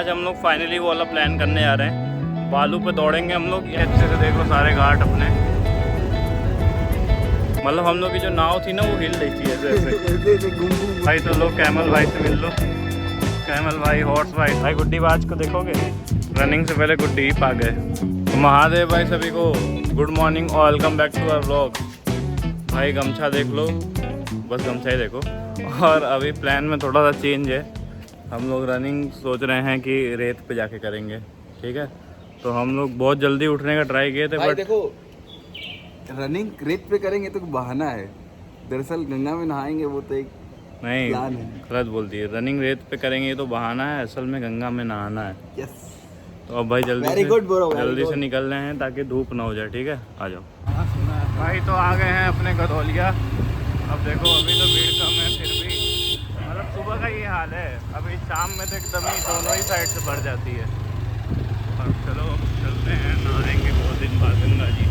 आज हम लोग फाइनली वो वाला प्लान करने जा रहे हैं, बालू पे दौड़ेंगे हम लोग। ये अच्छे से देख लो सारे घाट अपने, मतलब हम लोग की जो नाव थी ना वो हिल रही थी ऐसे भाई। तो लोग कैमल भाई से मिल लो, कैमल भाई, हॉर्स भाई गुड्डी बाज को देखोगे, रनिंग से पहले गुड्डी ही पा गए। तो महादेव भाई सभी को गुड मॉर्निंग और welcome back to our vlog. भाई गमछा देख लो, बस गमछा ही देखो। और अभी प्लान में थोड़ा सा चेंज है, हम लोग रनिंग सोच रहे हैं कि रेत पे जाके करेंगे, ठीक है। तो हम लोग बहुत जल्दी उठने का ट्राई किए थे, बट देखो रनिंग रेत पे करेंगे तो बहाना है, दरअसल गंगा में नहाएंगे वो तो एक नहीं, प्लान है। गलत बोलती है, रनिंग रेत पे करेंगे ये तो बहाना है, असल में गंगा में नहाना है। यस। तो अब भाई जल्दी से निकल रहे हैं ताकि धूप ना हो जाए, ठीक है। आ जाओ भाई। तो आ गए हैं अपने गदौलिया। अब देखो अभी तो भीड़ कम है, फिर भी मतलब सुबह का ये हाल है। अभी शाम में तो एकदम ही दोनों ही साइड से भर जाती है। और चलो चलते हैं, नहाएंगे बहुत दिन बाद गंगा जी।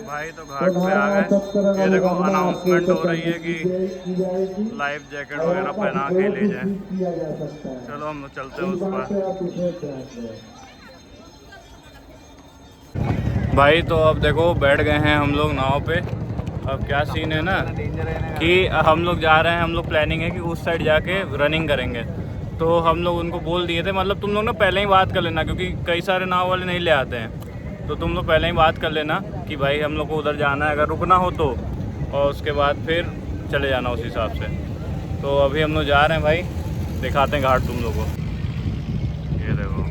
भाई तो घाट पे आ गए, ये देखो अनाउंसमेंट हो रही है कि लाइफ जैकेट वगैरह पहना के ले जाए। चलो हम लोग चलते हैं उस पर। भाई तो अब देखो बैठ गए हैं हम लोग नाव पे। अब क्या सीन है ना कि हम लोग जा रहे हैं, हम लोग प्लानिंग है कि उस साइड जाके रनिंग करेंगे। तो हम लोग उनको बोल दिए थे, मतलब तुम लोग ना पहले ही बात कर लेना, क्योंकि कई सारे नाव वाले नहीं ले आते हैं। तो तुम लोग पहले ही बात कर लेना कि भाई हम लोग को उधर जाना है, अगर रुकना हो तो, और उसके बाद फिर चले जाना उस हिसाब से। तो अभी हम लोग जा रहे हैं भाई, दिखाते हैं घाट तुम लोग को। ये देखो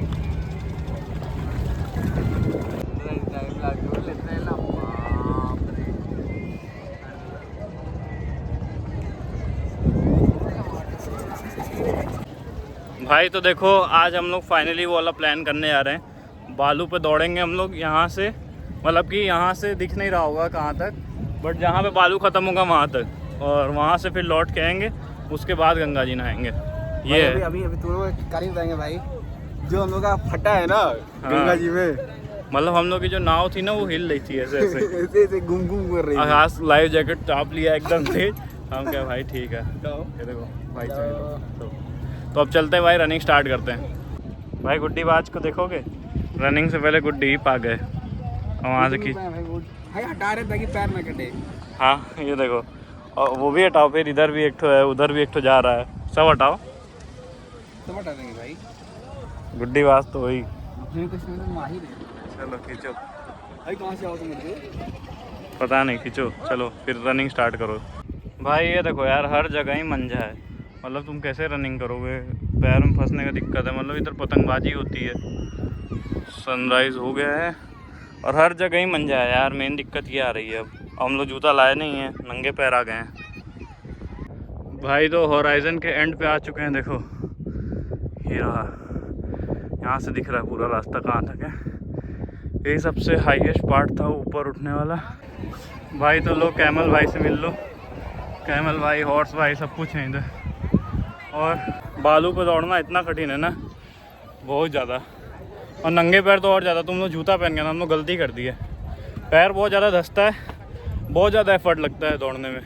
भाई। तो देखो आज हम लोग फाइनली वो वाला प्लान करने जा रहे हैं, बालू पे दौड़ेंगे हम लोग यहाँ से, मतलब कि यहाँ से दिख नहीं रहा होगा कहाँ तक, बट जहाँ पे बालू ख़त्म होगा वहाँ तक, और वहाँ से फिर लौट के आएंगे, उसके बाद गंगा जी नहाएंगे। ये अभी तुम लोग कार्य बताएंगे भाई, जो हम लोग का फटा है ना गंगा जी में, मतलब हम लोग की जो नाव थी ना वो हिल रही थी ऐसे ऐसे घूम कर रही है। खास लाइफ जैकेट चाप लिया एकदम से, हम क्या भाई ठीक है। ये देखो भाई तो अब चलते हैं भाई, रनिंग स्टार्ट करते हैं। भाई गुड्डी बाज को देखोगे, रनिंग से पहले गुड्डी ही पा गए, हम वहाँ से खींच हटा रहे ताकि पैर ना कटे। हाँ ये देखो, और वो भी हटाओ, फिर इधर भी एक ठो है, उधर भी एक ठो जा रहा है, सब हटाओ। सब हटा देंगे भाई, गुड्डी बाज तो वही। माहिर है। चलो खींचो भाई, कहाँ से आओ तुम? पता नहीं, खींचो चलो फिर रनिंग स्टार्ट करो। भाई ये देखो यार, हर जगह ही मंजा है, मतलब तुम कैसे रनिंग करोगे, पैर में फंसने का दिक्कत है। मतलब इधर पतंगबाजी होती है, सनराइज़ हो गया है और हर जगह ही मंजा है यार। मेन दिक्कत ये आ रही है, अब हम लोग जूता लाए नहीं हैं, नंगे पैर आ गए हैं भाई। तो होराइज़न के एंड पे आ चुके हैं, देखो ये रहा, यहाँ से दिख रहा है पूरा रास्ता कहाँ तक है। यही सबसे हाईएस्ट पार्ट था ऊपर उठने वाला। भाई तो लोग कैमल भाई से मिल लो, कैमल भाई, हॉर्स भाई, सब कुछ है इधर। और बालू पे दौड़ना इतना कठिन है ना, बहुत ज़्यादा, और नंगे पैर तो और ज़्यादा। तुम लोग जूता पहन के ना, हम लोग गलती कर दी है, पैर बहुत ज़्यादा धंसता है, बहुत ज़्यादा एफर्ट लगता है दौड़ने में।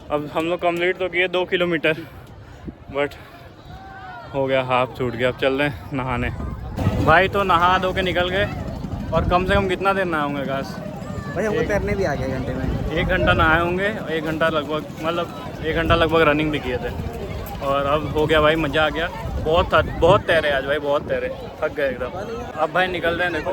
अब हम लोग कंप्लीट तो किए 2 किलोमीटर, बट हो गया, हाफ छूट गया। अब चल रहे हैं नहाने भाई। तो नहा धो के निकल गए, और कम से कम कितना देर नहाए होंगे गास भाई? हमको तैरने भी आ गया घंटे में, 1 घंटा नहाए होंगे, 1 घंटा लगभग, मतलब 1 घंटा लगभग रनिंग भी किए थे। और अब हो गया भाई, मज़ा आ गया, बहुत तैरे आज भाई, बहुत तैरे, थक गए एकदम। अब भाई निकल रहे हैं, देखो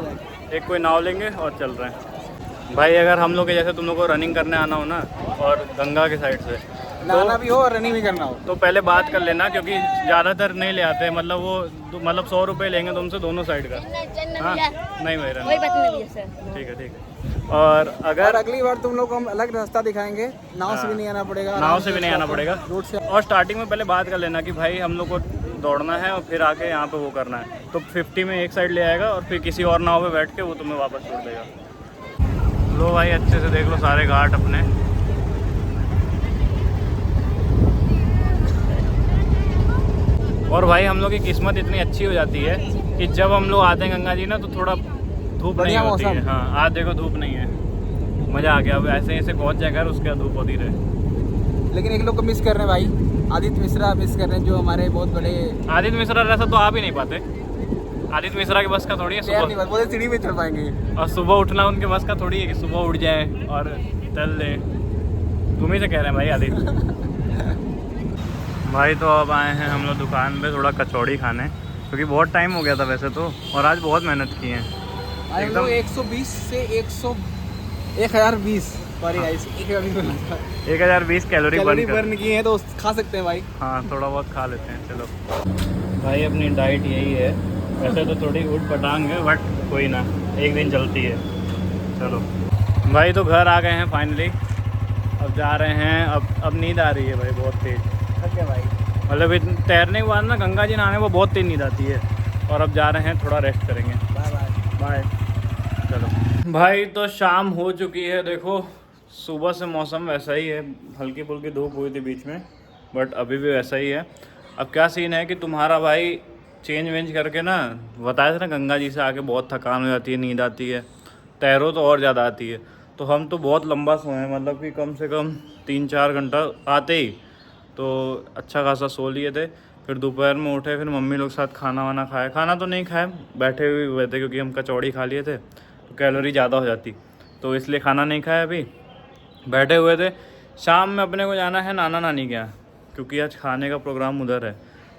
एक कोई नाव लेंगे और चल रहे हैं भाई। अगर हम लोग के जैसे तुम लोग को रनिंग करने आना हो ना, और गंगा के साइड से नहाना भी हो और रनिंग भी करना हो, तो पहले बात कर लेना, क्योंकि ज़्यादातर नहीं ले आते, मतलब वो मतलब 100 रुपये लेंगे तुमसे दोनों साइड का। हाँ नहीं भाई, ठीक है ठीक है। और अगर अगली बार तुम लोग को हम अलग रास्ता दिखाएंगे, नाव से भी नहीं आना पड़ेगा, नाव से भी नहीं आना पड़ेगा, रोड से। और स्टार्टिंग में पहले बात कर लेना कि भाई हम लोग को दौड़ना है और फिर आके यहाँ पे वो करना है, तो 50 में एक साइड ले आएगा, और फिर किसी और नाव पे बैठ के वो तुम्हें वापस छोड़ देगा। लो भाई अच्छे से देख लो सारे घाट अपने, और भाई हम लोग की किस्मत इतनी अच्छी हो जाती है कि जब हम लोग आते हैं गंगा जी ना, तो थोड़ा धूप नहीं होती है। हाँ आज देखो धूप नहीं है, मज़ा आ गया। अब ऐसे ऐसे पहुँच जाएगा, उसके बाद धूप होती रहे। लेकिन एक लोग को मिस कर रहे हैं भाई, आदित्य मिश्रा मिस कर रहे हैं, जो हमारे बहुत बड़े आदित्य मिश्रा जैसा तो आ भी नहीं पाते। आदित्य मिश्रा के बस का थोड़ी है प्लेयर नहीं सुबह, बोले सीढ़ी में चढ़ पाएंगे। और सुबह उठना उनके बस का थोड़ी है कि सुबह उठ जाए और चल ले। तुम ही से कह रहे हैं भाई आदित्य। भाई तो अब आए हैं हम लोग दुकान पे थोड़ा कचौड़ी खाने, क्योंकि बहुत टाइम हो गया था वैसे तो, और आज बहुत मेहनत की है। आज हम लोग 120 से 1020 सॉरी गाइस 1020 कैलोरी बर्न किए हैं, तो खा सकते हैं भाई। हाँ थोड़ा बहुत खा लेते हैं। चलो भाई अपनी डाइट यही है, वैसे तो थोड़ी उठ पटांग है बट कोई ना, एक दिन चलती है। चलो भाई तो घर आ गए हैं फाइनली, अब जा रहे हैं। अब नींद आ रही है भाई बहुत तेज़। ओके भाई, मतलब तैरने के बाद ना गंगा जी नहाने को बहुत तेज़ नींद आती है, और अब जा रहे हैं थोड़ा रेस्ट करेंगे। Bye bye bye. चलो भाई तो शाम हो चुकी है, देखो सुबह से मौसम वैसा ही है, हल्की फुल्की धूप हुई थी बीच में, बट अभी भी वैसा ही है। अब क्या सीन है कि तुम्हारा भाई चेंज वेंज करके ना, बताया था ना गंगा जी से आके बहुत थकान हो जाती है, नींद आती है, तैरो तो और ज़्यादा आती है। तो हम तो बहुत लंबा सोए हैं, मतलब कि कम से कम 3-4 घंटा आते ही, तो अच्छा खासा सो लिए थे। फिर दोपहर में उठे, फिर मम्मी लोग साथ खाना वाना खाया। खाना तो नहीं खाए, बैठे हुए थे क्योंकि हम कचौड़ी खा लिए थे, तो कैलोरी ज़्यादा हो जाती, तो इसलिए खाना नहीं खाया, अभी बैठे हुए थे। शाम में अपने को जाना है नाना नानी के यहाँ, क्योंकि आज खाने का प्रोग्राम उधर है,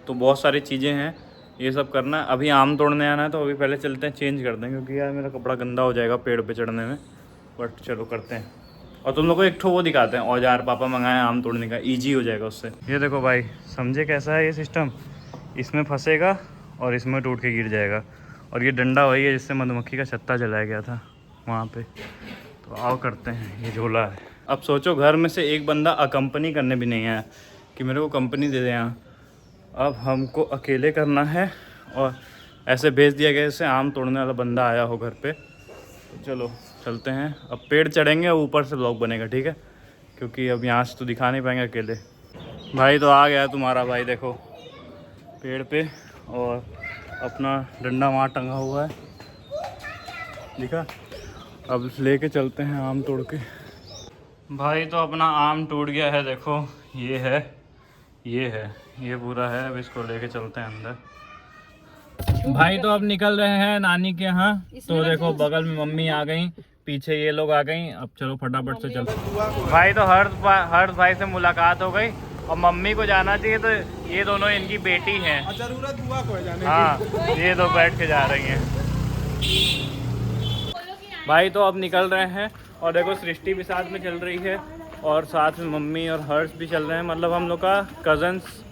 तो बहुत सारी चीज़ें हैं, ये सब करना है। अभी आम तोड़ने आना है, तो अभी पहले चलते हैं, चेंज करते हैं, क्योंकि यार मेरा कपड़ा गंदा हो जाएगा पेड़ पे चढ़ने में। बट चलो करते हैं। और तुम लोग को एक ठो वो दिखाते हैं औजार, पापा मंगाए आम तोड़ने का, ईजी हो जाएगा उससे। ये देखो भाई, समझे कैसा है ये सिस्टम, इसमें फंसेगा और इसमें टूट के गिर जाएगा। और ये डंडा वही है जिससे मधुमक्खी का छत्ता जलाया गया था वहाँ पे। तो आओ करते हैं, ये झोला है। अब सोचो घर में से एक बंदा अकम्पनी करने भी नहीं आया कि मेरे को कंपनी दे दे यहाँ, अब हमको अकेले करना है। और ऐसे भेज दिया गया जैसे आम तोड़ने वाला बंदा आया हो घर पे। तो चलो चलते हैं, अब पेड़ चढ़ेंगे, ऊपर से ब्लॉग बनेगा, ठीक है, क्योंकि अब यहाँ से तो दिखा नहीं पाएंगे अकेले। भाई तो आ गया तुम्हारा भाई, देखो पेड़ पे, और अपना डंडा वहाँ टंगा हुआ है, दिखा। अब लेके चलते हैं आम तोड़ के। भाई तो अपना आम टूट गया है, देखो ये है, ये पूरा है। अब इसको लेके चलते हैं अंदर। भाई तो अब निकल रहे हैं नानी के यहाँ, तो देखो बगल में मम्मी आ गई, पीछे ये लोग आ गई। अब चलो फटाफट से चलते। भाई तो हर्ष भाई से मुलाकात हो गई, और मम्मी को जाना चाहिए, तो ये दोनों इनकी बेटी हैं, जरूरत हुआ को जाने हाँ ये दो बैठ के जा रही हैं। भाई तो अब निकल रहे हैं, और देखो सृष्टि भी साथ में चल रही है, और साथ में मम्मी और हर्ष भी चल रहे हैं। मतलब हम लोग का कज़न्स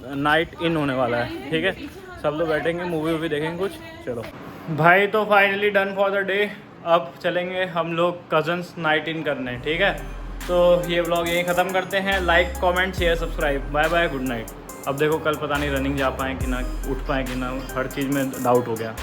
नाइट इन होने वाला है, ठीक है। सब लोग बैठेंगे, मूवी वूवी देखेंगे कुछ। चलो भाई तो finally done for the day. अब चलेंगे हम लोग कज़न्स नाइट इन करने, ठीक है। तो ये व्लॉग यहीं ख़त्म करते हैं। Like comment share subscribe, bye bye, good night. अब देखो कल पता नहीं रनिंग जा पाएँ कि ना, उठ पाएँ कि ना, हर चीज़ में डाउट हो गया।